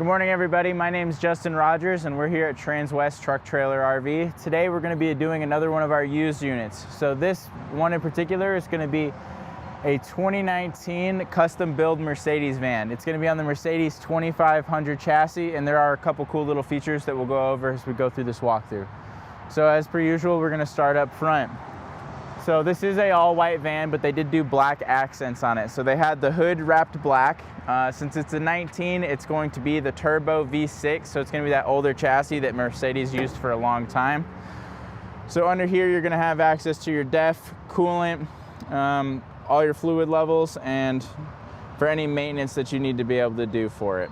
Good morning, everybody. My name is Justin Rogers, and we're here at Transwest Truck Trailer RV. Today, we're going to be doing another one of our used units. So this one in particular is going to be a 2019 custom-build Mercedes van. It's going to be on the Mercedes 2500 chassis, and there are a couple cool little features that we'll go over as we go through this walkthrough. So as per usual, we're going to start up front. So this is a all-white van, but they did do black accents on it. So they had the hood wrapped black. Since it's a 19, it's going to be the turbo V6, so it's going to be that older chassis that Mercedes used for a long time. So under here, you're going to have access to your DEF, coolant, all your fluid levels, and for any maintenance that you need to be able to do for it.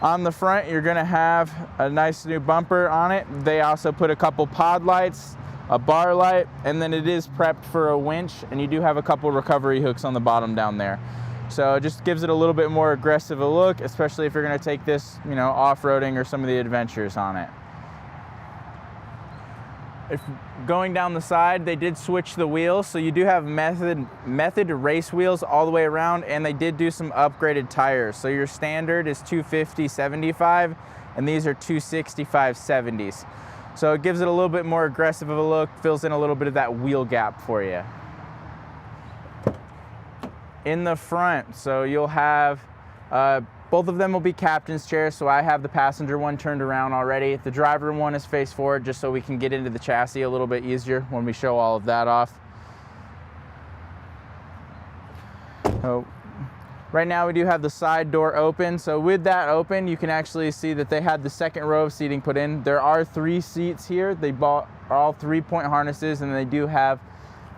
On the front, you're going to have a nice new bumper on it. They also put a couple pod lights, a bar light, and then it is prepped for a winch, and you do have a couple recovery hooks on the bottom down there. So it just gives it a little bit more aggressive a look, especially if you're going to take this, off-roading or some of the adventures on it. If going down the side, they did switch the wheels, so you do have method race wheels all the way around, and they did do some upgraded tires. So your standard is 250/75, and these are 265/70s. So it gives it a little bit more aggressive of a look, fills in a little bit of that wheel gap for you. In the front, so you'll have both of them will be captain's chairs, so I have the passenger one turned around already. The driver one is face forward, just so we can get into the chassis a little bit easier when we show all of that off. So right now we do have the side door open. So with that open, you can actually see that they had the second row of seating put in. There are 3 seats here. They bought all 3-point harnesses, and they do have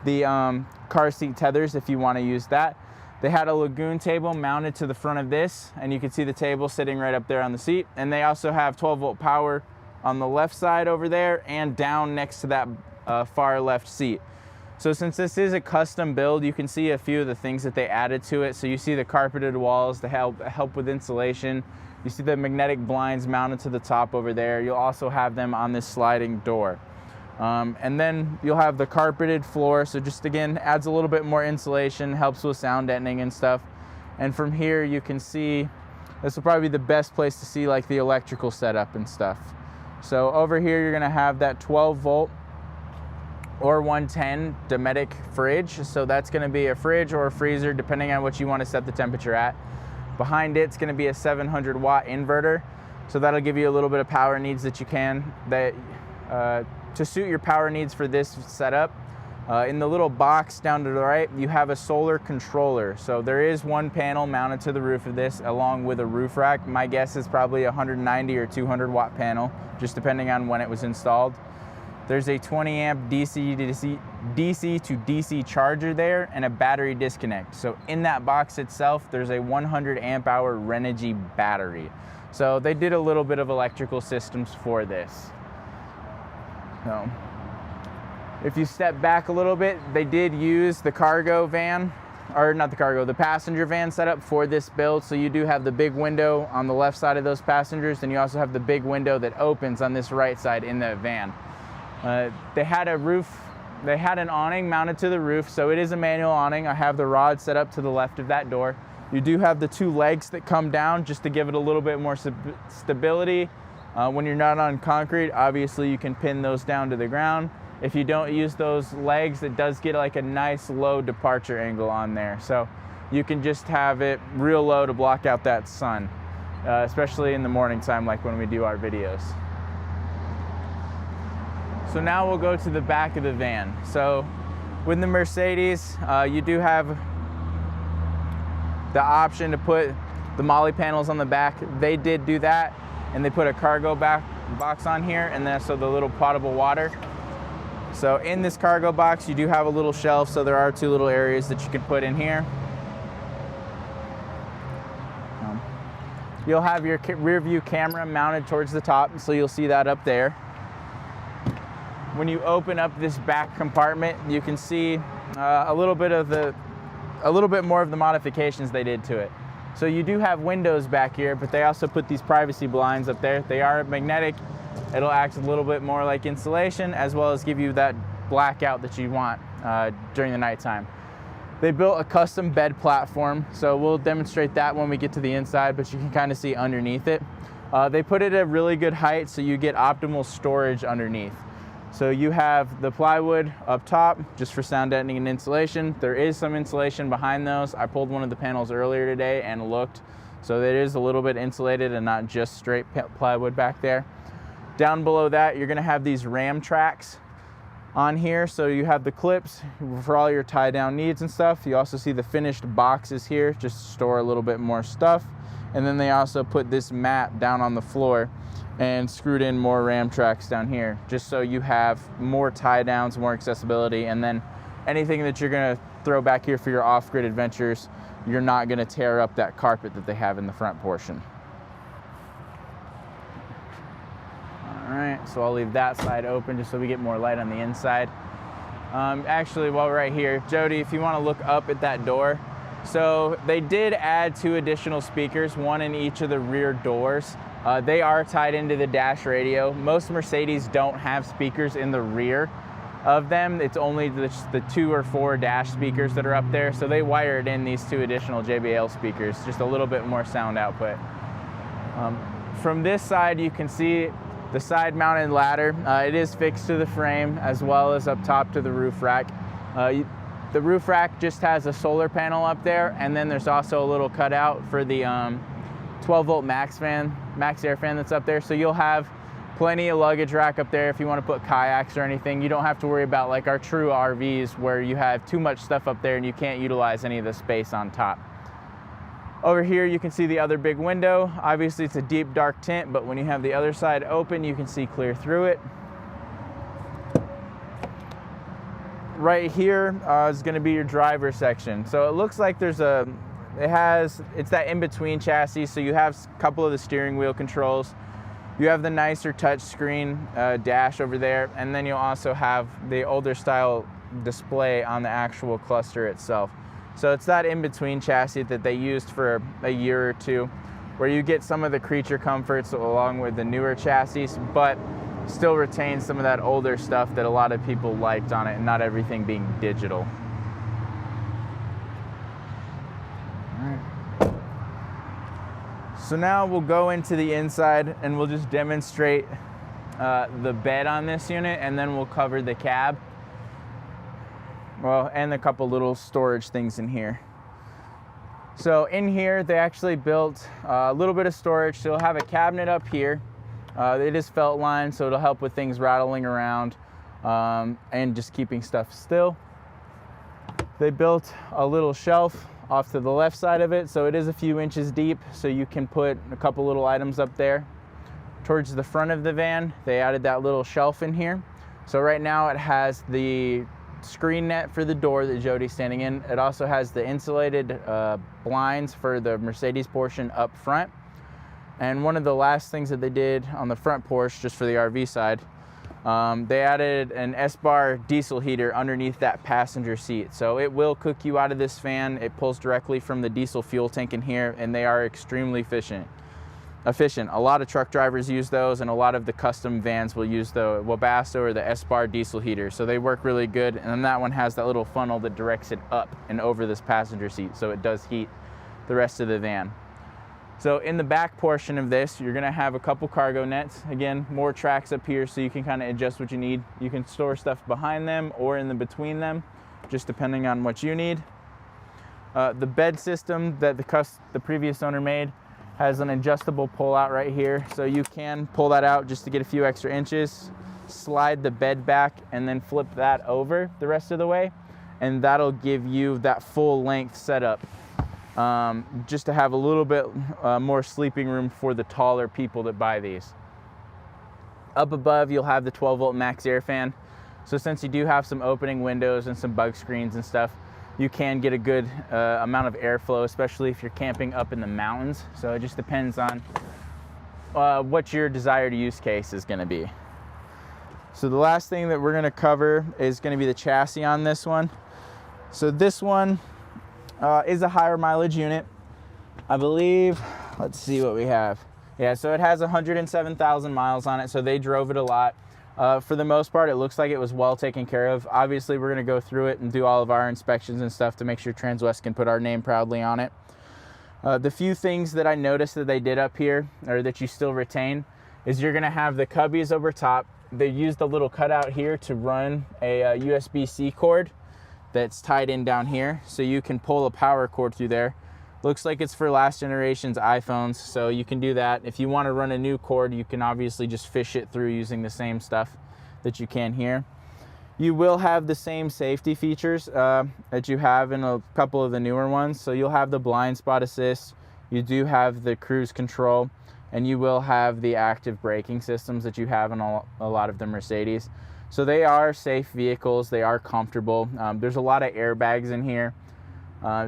the car seat tethers if you want to use that. They had a lagoon table mounted to the front of this, and you can see the table sitting right up there on the seat. And they also have 12-volt power on the left side over there and down next to that far left seat. So since this is a custom build, you can see a few of the things that they added to it. So you see the carpeted walls to help with insulation. You see the magnetic blinds mounted to the top over there. You'll also have them on this sliding door. And then you'll have the carpeted floor, so just again adds a little bit more insulation, helps with sound deadening and stuff. And from here you can see, this will probably be the best place to see like the electrical setup and stuff. So over here you're going to have that 12-volt or 110 Dometic fridge. So that's going to be a fridge or a freezer depending on what you want to set the temperature at. Behind it's going to be a 700-watt inverter, so that'll give you a little bit of power needs that you can to suit your power needs for this setup. In the little box down to the right, you have a solar controller. So there is one panel mounted to the roof of this along with a roof rack. My guess is probably a 190 or 200 watt panel, just depending on when it was installed. There's a 20 amp DC to DC charger there and a battery disconnect. So in that box itself, there's a 100 amp hour Renogy battery. So they did a little bit of electrical systems for this. So if you step back a little bit, they did use the cargo van, or not the cargo, the passenger van setup for this build. So you do have the big window on the left side of those passengers, and you also have the big window that opens on this right side in the van. They had an awning mounted to the roof, so it is a manual awning. I have the rod set up to the left of that door. You do have the 2 legs that come down just to give it a little bit more stability. When you're not on concrete, obviously you can pin those down to the ground. If you don't use those legs, it does get like a nice low departure angle on there. So you can just have it real low to block out that sun, especially in the morning time like when we do our videos. So now we'll go to the back of the van. So with the Mercedes, you do have the option to put the Molly panels on the back. They did do that, and they put a cargo box on here, and then so the little potable water. So in this cargo box, you do have a little shelf, so there are 2 little areas that you can put in here. You'll have your rear view camera mounted towards the top, so you'll see that up there. When you open up this back compartment, you can see a little bit more of the modifications they did to it. So you do have windows back here, but they also put these privacy blinds up there. They are magnetic. It'll act a little bit more like insulation, as well as give you that blackout that you want during the nighttime. They built a custom bed platform, so we'll demonstrate that when we get to the inside, but you can kind of see underneath it. They put it at a really good height so you get optimal storage underneath. So you have the plywood up top just for sound deadening and insulation. There is some insulation behind those. I pulled one of the panels earlier today and looked, so it is a little bit insulated and not just straight plywood back there. Down below that, you're gonna have these ram tracks on here. So you have the clips for all your tie down needs and stuff. You also see the finished boxes here, just to store a little bit more stuff. And then they also put this mat down on the floor and screwed in more ram tracks down here, just so you have more tie downs, more accessibility, and then anything that you're gonna throw back here for your off-grid adventures, you're not gonna tear up that carpet that they have in the front portion. All right, so I'll leave that side open just so we get more light on the inside. Actually, while we're right here, Jody, if you wanna look up at that door, so they did add 2 additional speakers, one in each of the rear doors. They are tied into the dash radio. Most Mercedes don't have speakers in the rear of them. It's only the 2 or 4 dash speakers that are up there. So they wired in these 2 additional JBL speakers, just a little bit more sound output. From this side, you can see the side mounted ladder. It is fixed to the frame as well as up top to the roof rack. The roof rack just has a solar panel up there, and then there's also a little cutout for the 12-volt max air fan that's up there. So you'll have plenty of luggage rack up there if you want to put kayaks or anything. You don't have to worry about like our true RVs where you have too much stuff up there and you can't utilize any of the space on top. Over here you can see the other big window. Obviously it's a deep dark tint, but when you have the other side open you can see clear through it. Right here is going to be your driver section. So it looks like it's that in-between chassis, so you have a couple of the steering wheel controls. You have the nicer touchscreen dash over there, and then you'll also have the older style display on the actual cluster itself. So it's that in-between chassis that they used for a year or two, where you get some of the creature comforts along with the newer chassis, but still retains some of that older stuff that a lot of people liked on it, and not everything being digital. So now we'll go into the inside and we'll just demonstrate the bed on this unit, and then we'll cover the cab. Well, and a couple little storage things in here. So in here, they actually built a little bit of storage. So you'll have a cabinet up here. It is felt lined, so it'll help with things rattling around and just keeping stuff still. They built a little shelf off to the left side of it, so it is a few inches deep, so you can put a couple little items up there. Towards the front of the van, they added that little shelf in here. So right now it has the screen net for the door that Jody's standing in. It also has the insulated blinds for the Mercedes portion up front. And one of the last things that they did on the front porch, just for the RV side, they added an S-bar diesel heater underneath that passenger seat. So it will cook you out of this fan. It pulls directly from the diesel fuel tank in here, and they are extremely efficient. A lot of truck drivers use those, and a lot of the custom vans will use the Webasto or the S-bar diesel heater. So they work really good. And then that one has that little funnel that directs it up and over this passenger seat, so it does heat the rest of the van. So in the back portion of this, you're gonna have a couple cargo nets. Again, more tracks up here so you can kind of adjust what you need. You can store stuff behind them or in the between them, just depending on what you need. The bed system that the previous owner made has an adjustable pull out right here. So you can pull that out just to get a few extra inches, slide the bed back, and then flip that over the rest of the way. And that'll give you that full length setup. Just to have a little bit more sleeping room for the taller people that buy these. Up above, you'll have the 12-volt max air fan. So since you do have some opening windows and some bug screens and stuff, you can get a good amount of airflow, especially if you're camping up in the mountains. So it just depends on what your desired use case is going to be. So the last thing that we're going to cover is going to be the chassis on this one. So this one is a higher mileage unit. I believe, let's see what we have. Yeah, so it has 107,000 miles on it, so they drove it a lot. For the most part, it looks like it was well taken care of. Obviously, we're going to go through it and do all of our inspections and stuff to make sure Transwest can put our name proudly on it. The few things that I noticed that they did up here, or that you still retain, is you're going to have the cubbies over top. They used a little cutout here to run a USB-C cord that's tied in down here, so you can pull a power cord through there. Looks like it's for last generation's iPhones, so you can do that. If you want to run a new cord, you can obviously just fish it through using the same stuff that you can here. You will have the same safety features that you have in a couple of the newer ones. So you'll have the blind spot assist, you do have the cruise control, and you will have the active braking systems that you have in a lot of the Mercedes. So they are safe vehicles, they are comfortable. There's a lot of airbags in here.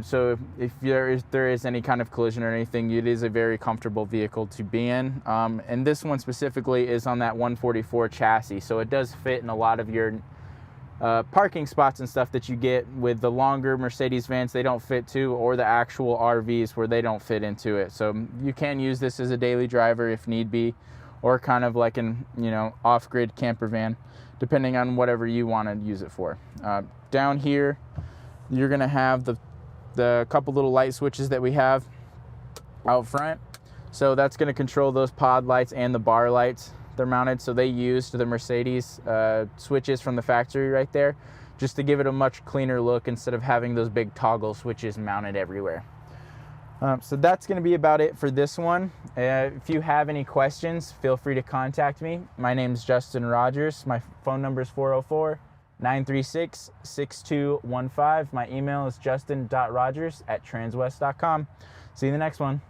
So if there is any kind of collision or anything, it is a very comfortable vehicle to be in. And this one specifically is on that 144 chassis, so it does fit in a lot of your parking spots and stuff that you get with the longer Mercedes vans. They don't fit to, or the actual RVs where they don't fit into it. So you can use this as a daily driver if need be, or kind of like an, you know, off-grid camper van, depending on whatever you want to use it for. Down here, you're going to have the couple little light switches that we have out front. So that's going to control those pod lights and the bar lights. They're mounted, so they used the Mercedes switches from the factory right there, just to give it a much cleaner look instead of having those big toggle switches mounted everywhere. So that's going to be about it for this one. If you have any questions, feel free to contact me. My name is Justin Rogers. My phone number is 404-936-6215. My email is justin.rogers@transwest.com. See you in the next one.